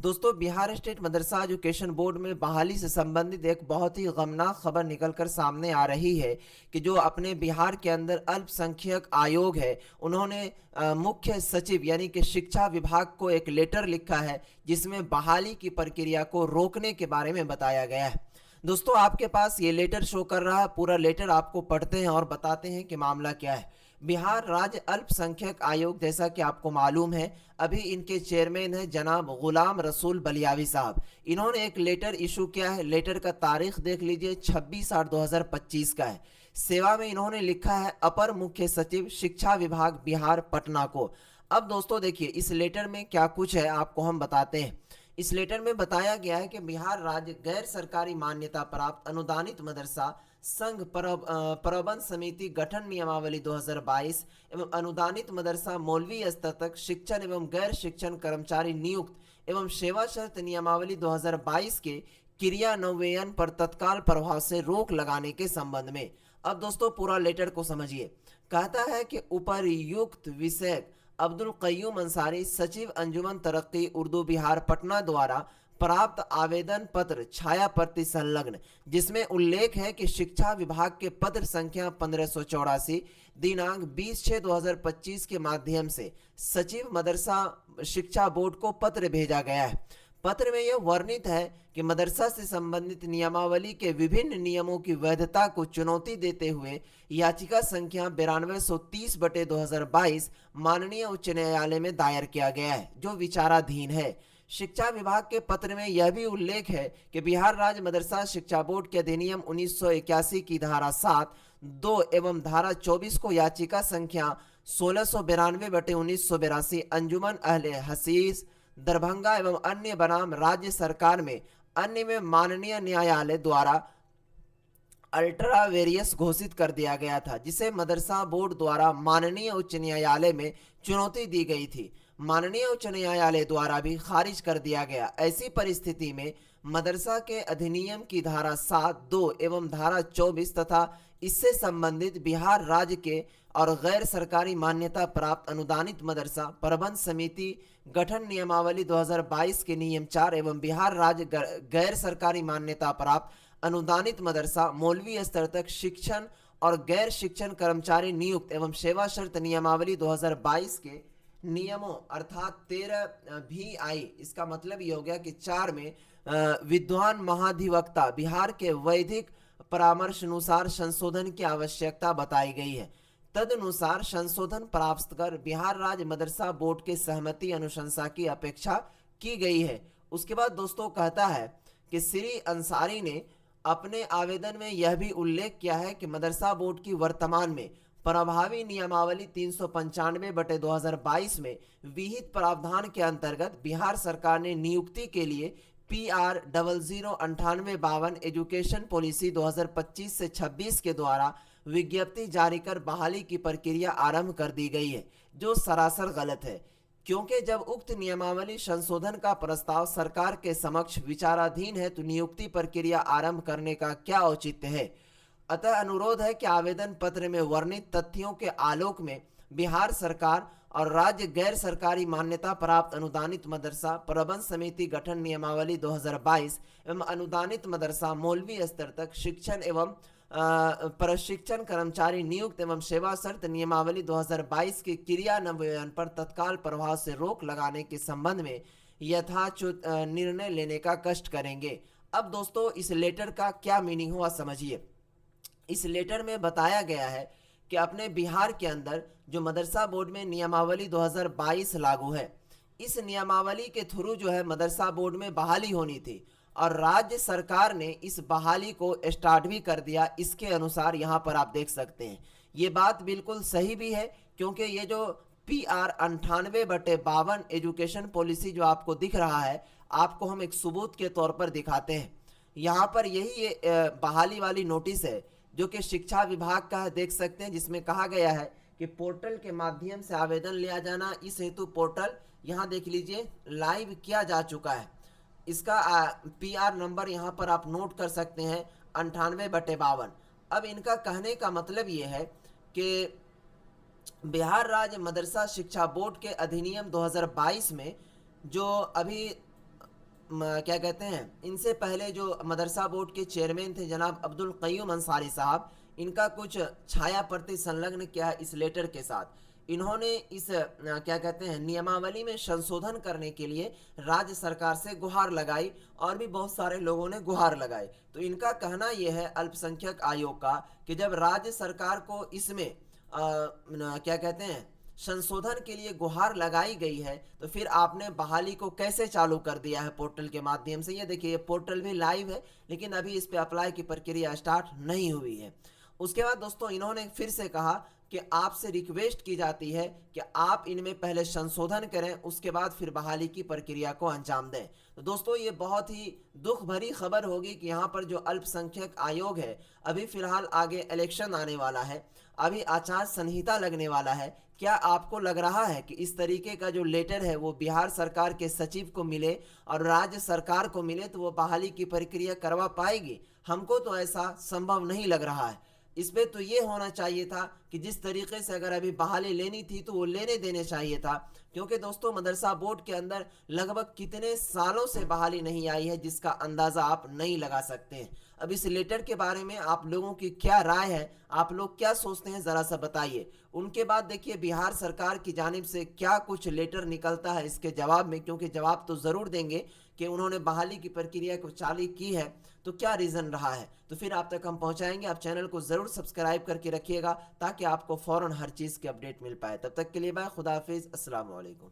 दोस्तों, बिहार स्टेट मदरसा education board में बहाली से संबंधित एक बहुत ही गमनाक खबर निकलकर सामने आ रही है कि जो अपने बिहार के अंदर अल्पसंख्यक आयोग है, उन्होंने मुख्य सचिव यानी कि शिक्षा विभाग को एक लेटर लिखा है जिसमें बहाली की प्रक्रिया को रोकने के बारे में बताया गया है। दोस्तों, आपके पास ये लेटर शो कर रहा है। पूरा लेटर आपको पढ़ते हैं और बताते हैं कि मामला क्या है। बिहार राज्य अल्पसंख्यक आयोग, जैसा कि आपको मालूम है, अभी इनके चेयरमैन है जनाब गुलाम रसूल बलियावी साहब। इन्होंने एक लेटर इशू किया है। लेटर का तारीख देख लीजिए, 26/8/2025 का है। सेवा में इन्होंने लिखा है अपर मुख्य सचिव शिक्षा विभाग बिहार पटना को। अब दोस्तों देखिए, इस लेटर में क्या कुछ है आपको हम बताते हैं। इस लेटर में बताया गया है कि बिहार राज्य गैर सरकारी मान्यता प्राप्त अनुदानित मदरसा संघ प्रबंध समिति गठन नियमावली 2022 एवं अनुदानित मदरसा मौलवी स्तर तक शिक्षण एवं गैर शिक्षण कर्मचारी नियुक्त एवं सेवा शर्त नियमावली 2022 के क्रियान्वयन पर तत्काल प्रभाव से रोक लगाने के संबंध में। अब दोस्तों पूरा लेटर को समझिए। कहता है कि उपर्युक्त विषय अब्दुल कय्यूम अंसारी, सचिव अंजुमन तरक्की उर्दू बिहार पटना द्वारा प्राप्त आवेदन पत्र छाया प्रति संलग्न, जिसमें उल्लेख है कि शिक्षा विभाग के पत्र संख्या 1584 दिनांक 20/6/2025 के माध्यम से सचिव मदरसा शिक्षा बोर्ड को पत्र भेजा गया है। पत्र में यह वर्णित है कि मदरसा से संबंधित नियमावली के विभिन्न नियमों की वैधता को चुनौती देते हुए याचिका संख्या 9230/2022 माननीय उच्च न्यायालय में दायर किया गया है, जो विचाराधीन है। शिक्षा विभाग के पत्र में यह भी उल्लेख है कि बिहार राज्य मदरसा शिक्षा बोर्ड के अधिनियम 1981 की धारा 7(2) एवं धारा 24 को याचिका संख्या 1692/1982 अंजुमन अहले हसीस दरभंगा एवं अन्य बनाम राज्य सरकार में अन्य में माननीय न्यायालय द्वारा अल्ट्रा वेरियस घोषित कर दिया गया था, जिसे मदरसा बोर्ड द्वारा माननीय उच्च न्यायालय में चुनौती दी गई थी। माननीय उच्च न्यायालय द्वारा भी खारिज कर दिया गया। ऐसी परिस्थिति में मदरसा के अधिनियम की धारा 7(2) एवं धारा 24 तथा इससे संबंधित बिहार राज्य के और गैर सरकारी मान्यता प्राप्त अनुदानित मदरसा प्रबंध समिति गठन नियमावली 2022 के नियम 4 एवं बिहार राज्य गैर सरकारी मान्यता प्राप्त अनुदानित मदरसा मौलवी स्तर तक शिक्षण और गैर शिक्षण कर्मचारी नियुक्त एवं सेवा शर्त नियमावली 2022 के नियमों अर्थात 13 भी आई। इसका मतलब ये हो गया कि 4 में विद्वान महाधिवक्ता बिहार के वैधिक परामर्श अनुसार संशोधन की आवश्यकता बताई गई है। तदनुसार संशोधन प्राप्त कर बिहार राज्य मदरसा बोर्ड के सहमति अनुशंसा की अपेक्षा की गई है। उसके बाद दोस्तों कहता है कि श्री अंसारी ने अपने आवेदन में यह भी उल्लेख किया है कि मदरसा बोर्ड की वर्तमान में प्रभावी नियमावली 395/2022 में विहित प्रावधान के अंतर्गत बिहार सरकार ने नियुक्ति के लिए PR 009852 एजुकेशन पॉलिसी 2025 से 26 के द्वारा विज्ञप्ति जारी कर बहाली की प्रक्रिया आरंभ कर दी गई है, जो सरासर गलत है, क्योंकि जब उक्त नियमावली संशोधन का प्रस्ताव सरकार के समक्ष विचाराधीन है तो नियुक्ति प्रक्रिया आरंभ करने का क्या औचित्य है। अतः अनुरोध है कि आवेदन पत्र में वर्णित तथ्यों के आलोक में बिहार सरकार और राज्य गैर सरकारी मान्यता प्राप्त अनुदानित मदरसा प्रबंध समिति गठन नियमावली 2022 एवं अनुदानित मदरसा मौलवी स्तर तक शिक्षण एवं प्रशिक्षण कर्मचारी नियुक्त एवं सेवा शर्त नियमावली 2022 के क्रियान्वयन पर तत्काल प्रभाव से रोक लगाने के संबंध में यथाचित निर्णय लेने का कष्ट करेंगे। अब दोस्तों, इस लेटर का क्या मीनिंग हुआ समझिए। इस लेटर में बताया गया है कि अपने बिहार के अंदर जो मदरसा बोर्ड में नियमावली 2022 लागू है, इस नियमावली के थ्रू जो है मदरसा बोर्ड में बहाली होनी थी और राज्य सरकार ने इस बहाली को स्टार्ट भी कर दिया। इसके अनुसार यहाँ पर आप देख सकते हैं, ये बात बिल्कुल सही भी है, क्योंकि ये जो PR 98/52 एजुकेशन पॉलिसी जो आपको दिख रहा है, आपको हम एक सबूत के तौर पर दिखाते हैं। यहाँ पर यही ये बहाली वाली नोटिस है जो कि शिक्षा विभाग का है, देख सकते हैं, जिसमें कहा गया है कि पोर्टल के माध्यम से आवेदन लिया जाना। इस हेतु पोर्टल यहाँ देख लीजिए लाइव किया जा चुका है। इसका PR नंबर यहाँ पर आप नोट कर सकते हैं 98/52। अब इनका कहने का मतलब ये है कि बिहार राज्य मदरसा शिक्षा बोर्ड के अधिनियम 2022 में जो अभी क्या कहते हैं, इनसे पहले जो मदरसा बोर्ड के चेयरमैन थे जनाब अब्दुल क़य्यूम अंसारी साहब, इनका कुछ छाया प्रति संलग्न किया इस लेटर के साथ। इन्होंने इस क्या कहते हैं नियमावली में संशोधन करने के लिए राज्य सरकार से गुहार लगाई और भी बहुत सारे लोगों ने गुहार लगाई। तो इनका कहना यह है अल्पसंख्यक आयोग का कि जब राज्य सरकार को इसमें क्या कहते हैं संशोधन के लिए गुहार लगाई गई है तो फिर आपने बहाली को कैसे चालू कर दिया है पोर्टल के माध्यम से। ये देखिए ये पोर्टल भी लाइव है लेकिन अभी इस पे अप्लाई की प्रक्रिया स्टार्ट नहीं हुई है। उसके बाद दोस्तों इन्होंने फिर से कहा कि आपसे रिक्वेस्ट की जाती है कि आप इनमें पहले संशोधन करें उसके बाद फिर बहाली की प्रक्रिया को अंजाम दें। तो दोस्तों ये बहुत ही दुख भरी खबर होगी कि यहाँ पर जो अल्पसंख्यक आयोग है, अभी फिलहाल आगे इलेक्शन आने वाला है, अभी आचार संहिता लगने वाला है। क्या आपको लग रहा है कि इस तरीके का जो लेटर है वो बिहार सरकार के सचिव को मिले और राज्य सरकार को मिले तो वो बहाली की प्रक्रिया करवा पाएगी? हमको तो ऐसा संभव नहीं लग रहा है। इस पे तो ये होना चाहिए था कि जिस तरीके से अगर अभी बहाली लेनी थी तो वो लेने देने चाहिए था, क्योंकि दोस्तों मदरसा बोर्ड के अंदर लगभग कितने सालों से बहाली नहीं आई है जिसका अंदाज़ा आप नहीं लगा सकते हैं। अब इस लेटर के बारे में आप लोगों की क्या राय है, आप लोग क्या सोचते हैं, ज़रा सा बताइए। उनके बाद देखिए बिहार सरकार की जानिब से क्या कुछ लेटर निकलता है इसके जवाब में, क्योंकि जवाब तो ज़रूर देंगे कि उन्होंने बहाली की प्रक्रिया को चालू की है तो क्या रीज़न रहा है। तो फिर आप तक हम पहुंचाएंगे। आप चैनल को ज़रूर सब्सक्राइब करके रखिएगा ताकि आपको फ़ौरन हर चीज़ की अपडेट मिल पाए। तब तक के लिए बाय, खुदा हाफिज़, अस्सलाम वालेकुम।